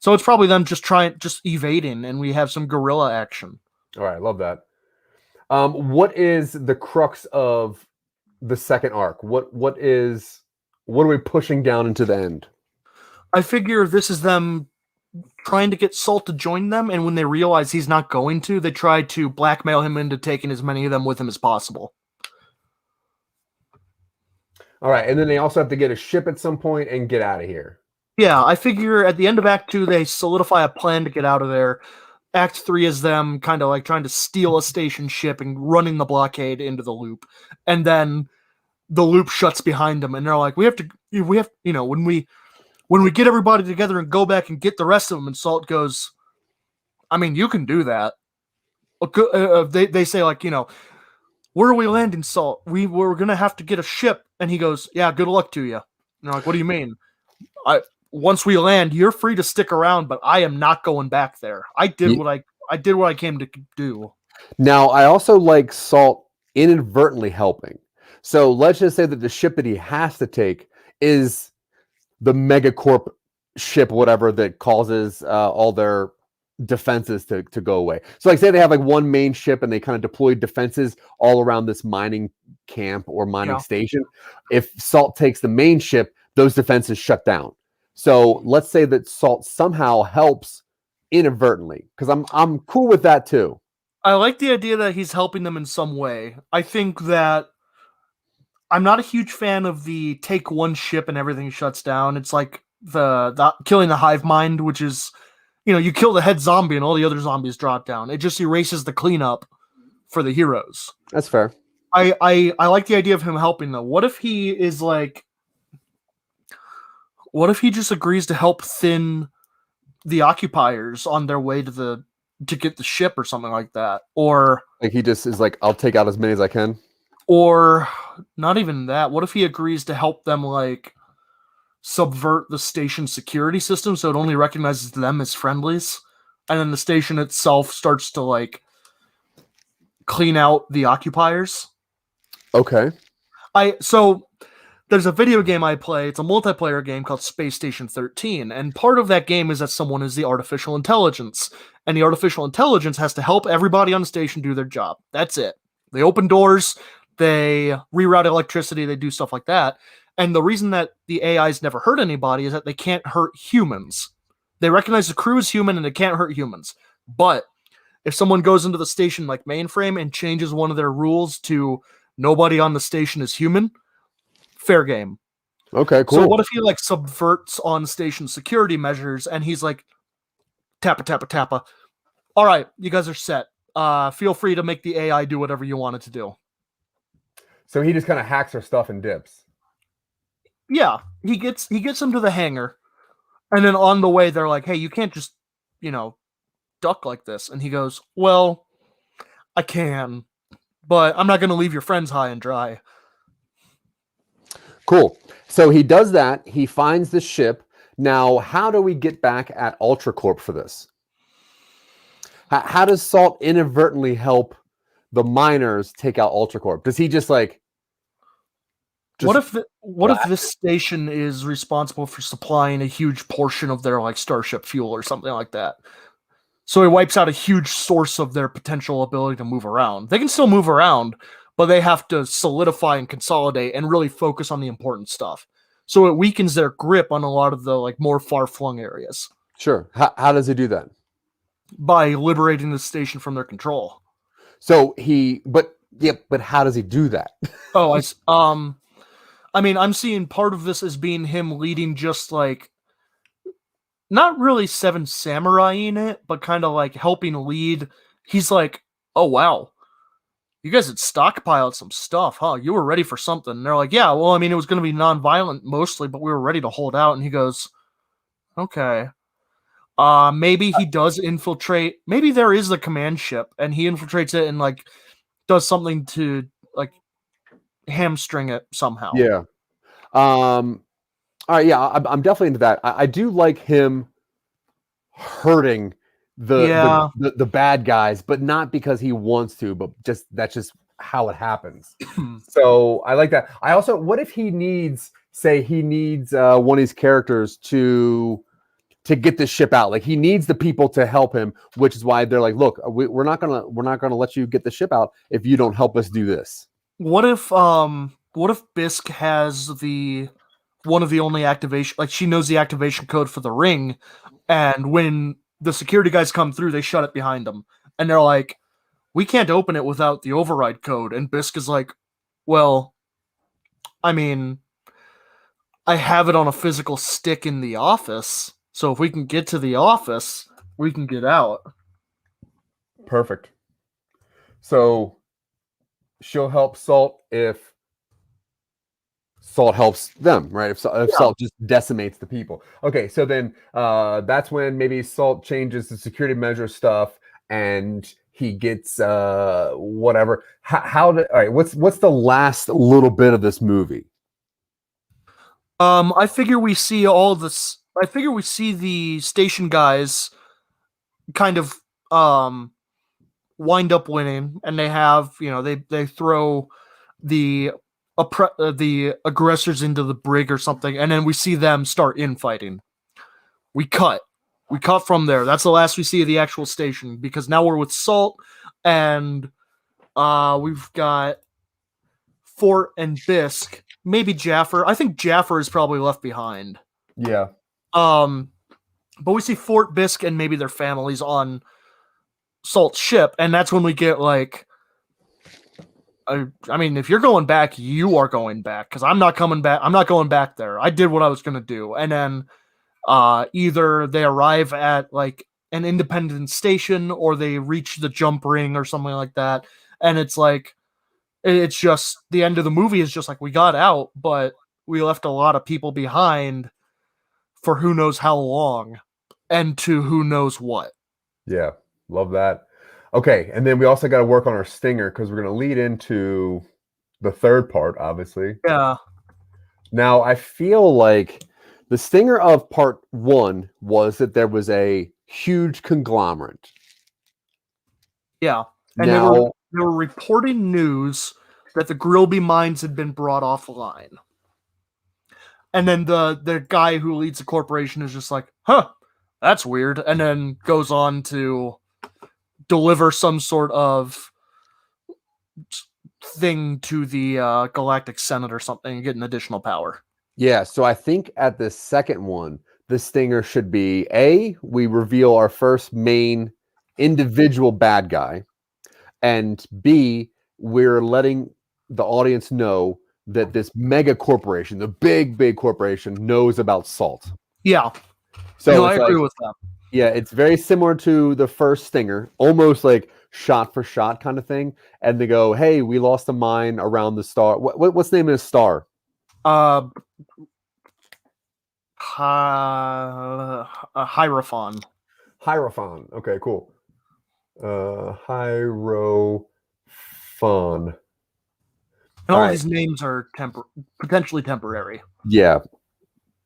So it's probably them just evading, and we have some guerrilla action. All right, love that. What is the crux of the second arc? What are we pushing down into the end? I figure this is them trying to get Salt to join them, and when they realize he's not going to, they try to blackmail him into taking as many of them with him as possible. All right, and then they also have to get a ship at some point and get out of here. Yeah, I figure at the end of Act 2, they solidify a plan to get out of there. Act 3 is them kind of like trying to steal a station ship and running the blockade into the loop. And then the loop shuts behind them, and they're like, we have, when we get everybody together and go back and get the rest of them, and Salt goes, I mean, you can do that. They say, like, where are we landing, Salt? We're going to have to get a ship. And he goes, yeah, good luck to you. And they're like, what do you mean? Once we land, you're free to stick around, but I am not going back there. I did what I came to do. Now, I also like Salt inadvertently helping. So let's just say that the ship that he has to take is the Megacorp ship, whatever, that causes all their defenses to go away. So like, say they have like one main ship and they kind of deploy defenses all around this mining camp or mining station. If Salt takes the main ship, those defenses shut down. So let's say that Salt somehow helps inadvertently, because I'm cool with that too. I like the idea that he's helping them in some way. I think that I'm not a huge fan of the take one ship and everything shuts down. It's like the killing the hive mind, which is, you kill the head zombie and all the other zombies drop down. It just erases the cleanup for the heroes. That's fair. I like the idea of him helping though. What if he is like, what if he just agrees to help thin the occupiers on their way to get the ship or something like that? Or like he just is like, I'll take out as many as I can. Or not even that. What if he agrees to help them like subvert the station security system so it only recognizes them as friendlies, and then the station itself starts to like clean out the occupiers? Okay. So there's a video game I play. It's a multiplayer game called Space Station 13, and part of that game is that someone is the artificial intelligence, and the artificial intelligence has to help everybody on the station do their job. That's it. They open doors, they reroute electricity, they do stuff like that. And the reason that the AIs never hurt anybody is that they can't hurt humans. They recognize the crew as human and they can't hurt humans. But if someone goes into the station like mainframe and changes one of their rules to nobody on the station is human, fair game. Okay, cool. So what if he like subverts on station security measures and he's like, tappa, tappa, tappa. All right, you guys are set. Feel free to make the AI do whatever you want it to do. So he just kind of hacks her stuff and dips. Yeah, he gets them to the hangar, and then on the way they're like, "Hey, you can't just, duck like this." And he goes, "Well, I can, but I'm not going to leave your friends high and dry." Cool. So he does that. He finds the ship. Now, how do we get back at UltraCorp for this? How does Salt inadvertently help the miners take out UltraCorp? Does he just like... What if this station is responsible for supplying a huge portion of their like starship fuel or something like that? So he wipes out a huge source of their potential ability to move around. They can still move around, but they have to solidify and consolidate and really focus on the important stuff. So it weakens their grip on a lot of the like more far-flung areas. Sure. How does he do that? By liberating the station from their control. So but how does he do that? I mean, I'm seeing part of this as being him leading just like, not really Seven Samurai in it, but kind of like helping lead. He's like, oh, wow, you guys had stockpiled some stuff, huh? You were ready for something. And they're like, yeah, well, I mean, it was going to be non-violent mostly, but we were ready to hold out. And he goes, okay. Maybe he does infiltrate. Maybe there is the command ship and he infiltrates it and like does something to like hamstring it somehow. Yeah. All right. Yeah, I'm definitely into that. I do like him hurting the bad guys, but not because he wants to, but that's just how it happens. So I like that. I also, what if he needs one of these characters to get this ship out? Like he needs the people to help him, which is why they're like, look, we're not gonna let you get the ship out if you don't help us do this. What if Bisk has one of the only activation, like she knows the activation code for the ring, and when the security guys come through, they shut it behind them, and they're like, we can't open it without the override code, and Bisk is like, well, I mean, I have it on a physical stick in the office, so if we can get to the office, we can get out. Perfect. So she'll help Salt if Salt helps them, right? If Salt just decimates the people. Okay, so then that's when maybe Salt changes the security measure stuff and he gets whatever. All right, what's the last little bit of this movie? I figure we see all this. I figure we see the station guys kind of wind up winning, and they have, they throw the aggressors into the brig or something, and then we see them start infighting. We cut from there. That's the last we see of the actual station, because now we're with Salt, and we've got Fort and Bisk. Maybe Jaffer. I think Jaffer is probably left behind. Yeah. But we see Fort Bisque and maybe their families on Salt's ship, and that's when we get like, I mean, if you're going back, you are going back, because I'm not coming back. I'm not going back there. I did what I was gonna do, and then either they arrive at like an independent station or they reach the jump ring or something like that, and it's like, it's just the end of the movie is just like, we got out, but we left a lot of people behind for who knows how long and to who knows what. Yeah, love that. Okay, and then we also got to work on our stinger because we're going to lead into the third part, obviously. Yeah. Now, I feel like the stinger of part 1 was that there was a huge conglomerate. Yeah. And now, they were reporting news that the Grilby mines had been brought offline. And then the guy who leads the corporation is just like, huh, that's weird. And then goes on to deliver some sort of thing to the Galactic Senate or something and get an additional power. Yeah, so I think at the second one, the stinger should be A, we reveal our first main individual bad guy, and B, we're letting the audience know that this mega corporation, the big corporation, knows about Salt. Yeah. So no, I agree with that. Yeah, it's very similar to the first stinger, almost like shot for shot kind of thing. And they go, hey, we lost a mine around the star. What's the name of the star? Hierophant. Hierophant. Okay, cool. Hierophant. And all these names are potentially temporary. Yeah.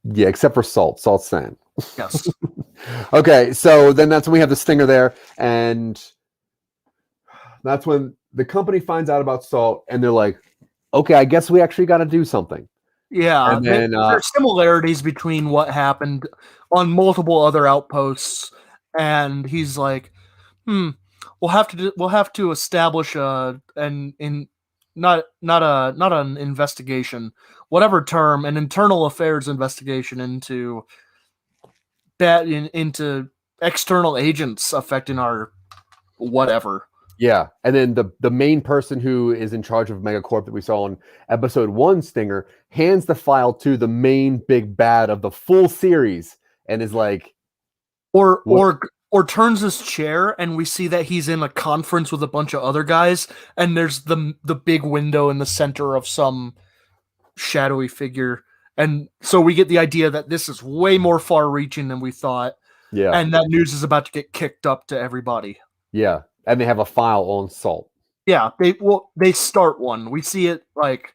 Yeah, except for Salt. Salt's sand. Yes. Okay, so then that's when we have the stinger there, and that's when the company finds out about Salt, and they're like, okay, I guess we actually got to do something. Yeah, and then, there are similarities between what happened on multiple other outposts, and he's like, we'll have to establish not an investigation, whatever term, an internal affairs investigation into external agents affecting our whatever. Yeah, and then the main person who is in charge of Megacorp that we saw in episode 1 Stinger hands the file to the main big bad of the full series and is like, or turns his chair, and we see that he's in a conference with a bunch of other guys, and there's the big window in the center of some shadowy figure. And so we get the idea that this is way more far-reaching than we thought. Yeah. And that news is about to get kicked up to everybody. Yeah. And they have a file on Salt. Yeah. They start one. We see it like,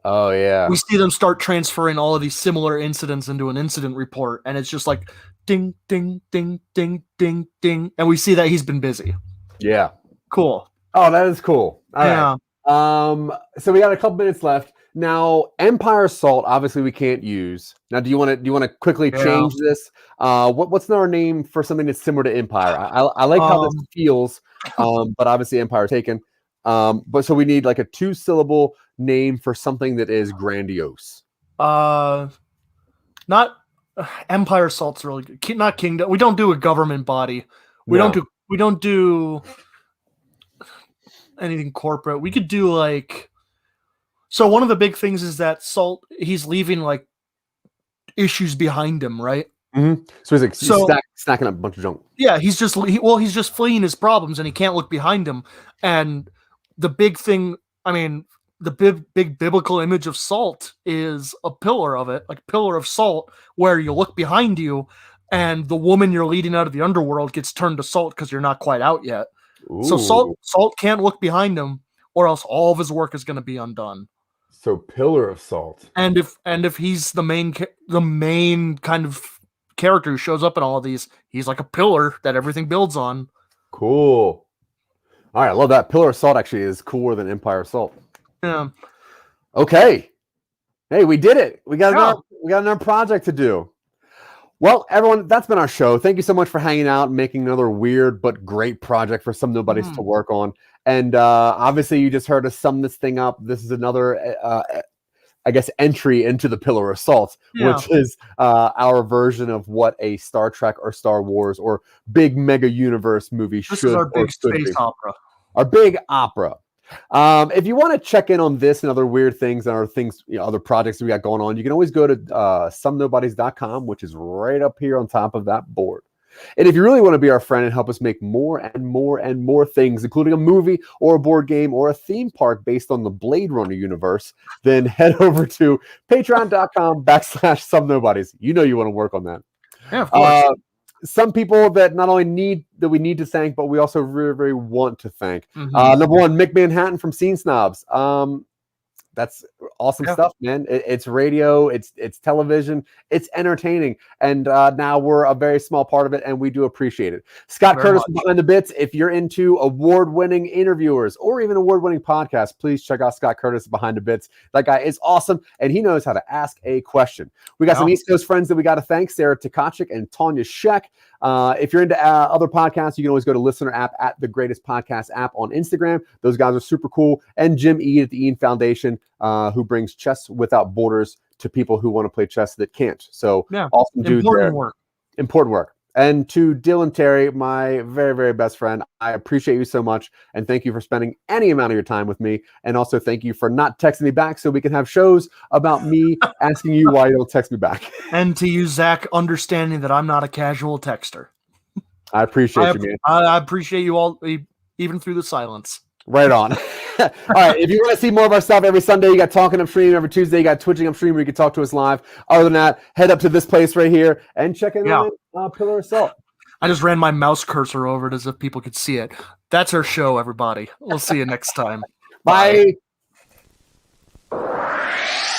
Oh, yeah. We see them start transferring all of these similar incidents into an incident report. And it's just like, ding, ding, ding, ding, ding, ding. And we see that he's been busy. Yeah. Cool. Oh, that is cool. All yeah. Right. So we got a couple minutes left. Now, Empire Salt, obviously we can't use. Now, do you want to quickly change this? What's our name for something that's similar to Empire? I like how this feels, but obviously Empire taken. But so we need like a 2-syllable name for something that is grandiose. Not Empire Salt's really good. Not Kingdom. We don't do a government body. We don't do anything corporate. We could do like. So one of the big things is that Salt, he's leaving like issues behind him, right? Mm-hmm. So he's like snacking up a bunch of junk. Yeah, he's just fleeing his problems, and he can't look behind him. And the big thing, the big biblical image of Salt is a pillar of it, like pillar of salt, where you look behind you, and the woman you're leading out of the underworld gets turned to salt because you're not quite out yet. Ooh. So Salt can't look behind him, or else all of his work is going to be undone. So pillar of salt. And if he's the main kind of character who shows up in all of these, he's like a pillar that everything builds on. Cool. All right, I love that. Pillar of Salt actually is cooler than Empire Salt. Yeah. Okay. Hey, we did it. We got another project to do. Well, everyone, that's been our show. Thank you so much for hanging out and making another weird but great project for Some Nobodies to work on. And obviously, you just heard us sum this thing up. This is another I guess, entry into the Pillar Assault, which is our version of what a Star Trek or Star Wars or big mega universe movie This is our big space be. opera. Our big opera. If you want to check in on this and other weird things and other things, other projects we got going on, you can always go to somenobodies.com, which is right up here on top of that board. And if you really want to be our friend and help us make more and more and more things, including a movie or a board game or a theme park based on the Blade Runner universe, then head over to patreon.com/Some Nobodies. You know you want to work on that. Yeah, of course. Some people that not only we need to thank, but we also really, really want to thank. Number one, Mick Manhattan from Scene Snobs. That's awesome stuff, man. It's radio, it's television, it's entertaining, and now we're a very small part of it, and we do appreciate it. Scott Curtis behind the bits. If you're into award-winning interviewers or even award-winning podcasts, please check out Scott Curtis behind the bits. That guy is awesome, and he knows how to ask a question. We got some East Coast friends that we got to thank: Sarah Tkachuk and Tanya Sheck. If you're into other podcasts, you can always go to Listener App at the Greatest Podcast App on Instagram. Those guys are super cool. And Jim Eade at the Eade Foundation, who brings chess without borders to people who want to play chess that can't. So awesome dude there. Important work. And to Dylan Terry, my very, very best friend, I appreciate you so much. And thank you for spending any amount of your time with me. And also thank you for not texting me back so we can have shows about me asking you why you don't text me back. And to you, Zach, understanding that I'm not a casual texter. I appreciate you, man. I appreciate you all, even through the silence. Right on. All right. If you want to see more of our stuff every Sunday, you got Talking UpStream. Every Tuesday, you got Twitching UpStream where you can talk to us live. Other than that, head up to this place right here and check in on Pillar Assault. I just ran my mouse cursor over it as if people could see it. That's our show, everybody. We'll see you next time. Bye. Bye.